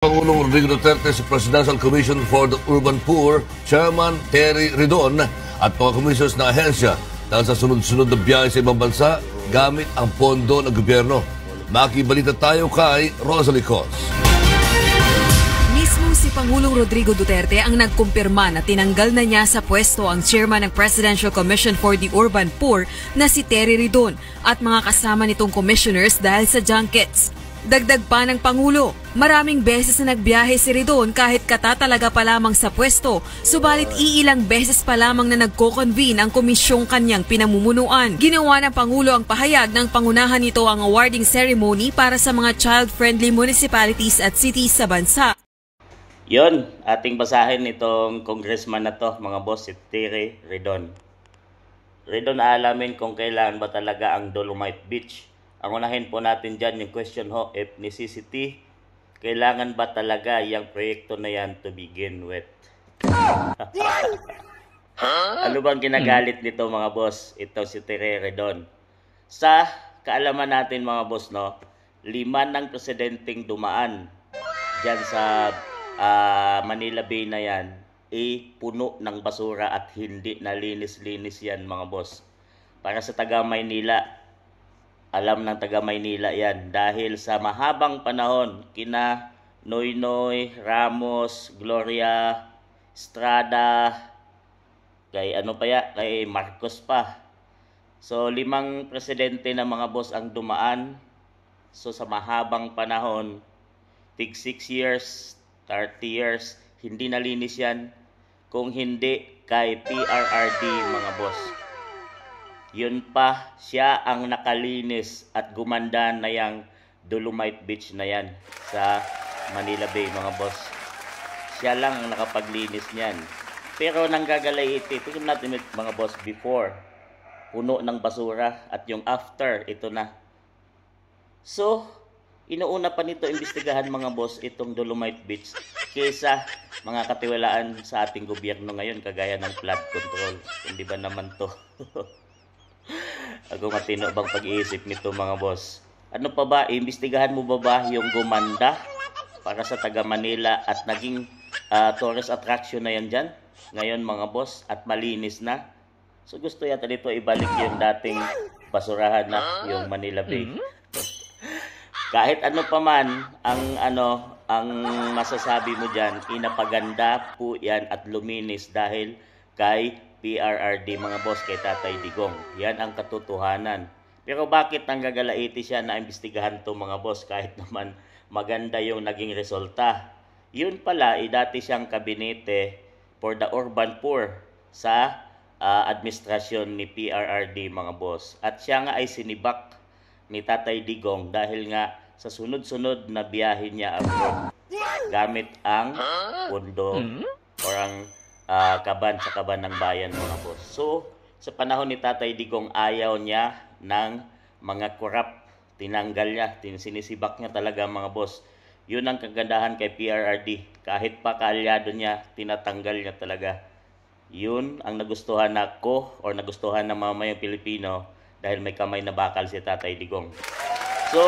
Pangulong Rodrigo Duterte sa Presidential Commission for the Urban Poor, Chairman Terry Ridon at mga commissioners ng ahensya dahil sa sunod-sunod na biyahe sa ibang bansa gamit ang pondo ng gobyerno. Makibalita tayo kay Rosalie Cos. Mismo si Pangulong Rodrigo Duterte ang nagkumpirma na tinanggal na niya sa pwesto ang chairman ng Presidential Commission for the Urban Poor na si Terry Ridon at mga kasama nitong commissioners dahil sa junkets. Dagdag pa ng Pangulo, maraming beses na nagbiyahe si Ridon kahit katatalaga pa lamang sa pwesto, subalit iilang beses pa lamang na nagko-convene ang komisyong kanyang pinamumunuan. Ginawa ng Pangulo ang pahayag ng pangunahan nito ang awarding ceremony para sa mga child-friendly municipalities at cities sa bansa. Yon, ating basahin itong congressman na to, mga boss, si Terry Ridon. Ridon, aalamin kung kailan ba talaga ang Dolomite Beach. Ang unahin po natin dyan yung question ho, if necessity, kailangan ba talaga yung proyekto na yan to begin with? Ano bang ginagalit nito mga boss? Ito si Terry Ridon. Sa kaalaman natin mga boss, no, 5 ng presidenteng dumaan dyan sa Manila Bay na yan, puno ng basura at hindi nalinis-linis yan mga boss. Para sa taga Maynila, alam ng taga Maynila yan dahil sa mahabang panahon kina Noynoy, Ramos, Gloria, Estrada, kay kay Marcos pa. So 5 presidente na mga boss ang dumaan. So sa mahabang panahon, tig 6 years, 30 years, hindi nalinis yan. Kung hindi kay PRRD mga boss. Yun pa, siya ang nakalinis at gumanda na yung Dolomite Beach na yan sa Manila Bay mga boss. Siya lang ang nakapaglinis niyan. Pero nanggagalaiti, tingnan natin mga boss, before, puno ng basura at yung after, ito na. So, inuuna pa nito imbestigahan mga boss itong Dolomite Beach kaysa mga katiwalaan sa ating gobyerno ngayon kagaya ng flood control. Hindi ba naman to? Ako matino bang pag-iisip nito mga boss? Ano pa ba? Imbestigahan mo ba yung gumanda para sa taga Manila at naging tourist attraction na yan dyan? Ngayon mga boss at malinis na. So gusto yata dito ibalik yung dating basurahan na yung Manila Bay. Kahit ano pa man ang masasabi mo dyan, inapaganda po yan at luminis dahil kay PRRD mga boss, kay Tatay Digong. Yan ang katotohanan. Pero bakit nanggagalaiti siya na imbestigahan to mga boss kahit naman maganda yung naging resulta? Yun pala, dati siyang kabinete for the urban poor sa administrasyon ni PRRD mga boss. At siya nga ay sinibak ni Tatay Digong dahil nga sa sunod-sunod na biyahe niya abroad gamit ang pondo or ang kaban sa kaban ng bayan mga boss. So, sa panahon ni Tatay Digong, ayaw niya ng mga korap. Tinanggal niya, sinisibak niya talaga mga boss. Yun ang kagandahan kay PRRD. Kahit pa kaalyado niya, tinatanggal niya talaga. Yun ang nagustuhan ako or nagustuhan ng mamayang Pilipino dahil may kamay na bakal si Tatay Digong. So,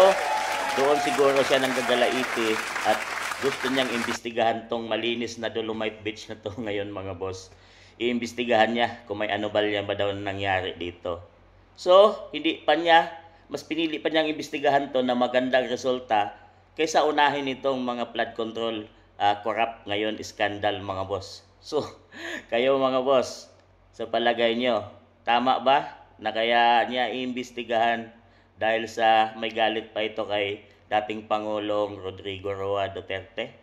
doon siguro siya nang gagalaiti at gusto niyang imbestigahan tong malinis na Dolomite Beach na to ngayon mga boss. Iimbestigahan niya kung may anomalya ba daw nangyari dito. So, mas pinili pa niyang imbestigahan to na magandang resulta kaysa unahin itong mga flood control corrupt ngayon scandal mga boss. So, kayo mga boss, sa palagay niyo, tama ba na kaya niya iimbestigahan dahil sa may galit pa ito kay dating Pangulong Rodrigo Roa Duterte?